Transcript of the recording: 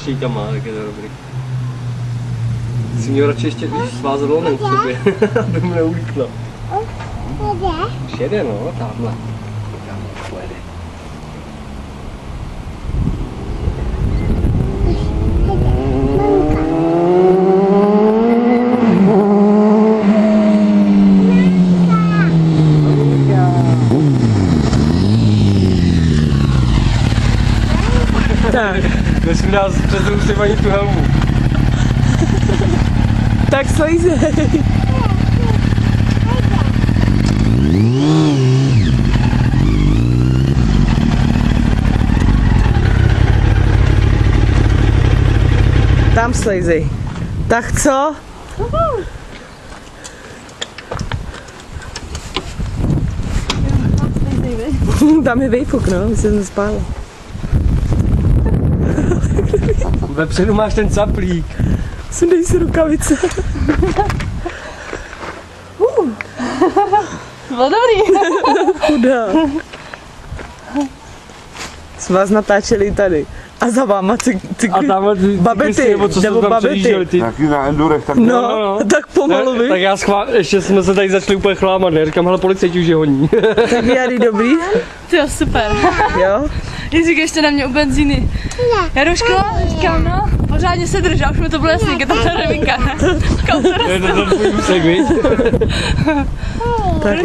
štěťama, tak je to dobrý. Jsi měl radši ještě svázat lonem k sobě, aby mu neulíklo. Už jede, no, tamhle. Pojede. Tak. Nesmí nás přes rusy ani tu helmu. Tak slejzej. Tam slejzej. Tak co? Tam je vejpuk, no, my se spála. Vepředu máš ten caplík. Sundej si rukavice. Bylo dobrý. Chudá. Jsme vás natáčeli tady. A za váma A tamhle ty babety, nebo co nebo tam babety. předjížděli ty. Taky na endurech, tak No, tak pomalu vy. Tak já ještě jsme se tady začali úplně chlámat, ne? Říkám, hele, policajti už je honí. Tak Jary, dobrý? Ty jo, super. Jo? Ježík ještě na mě u benzíny. Jaruško, říkám, no, pořádně se drž, a už mi to bylo jasný, je to ta rovinka. To je to tvůj úsek, viď?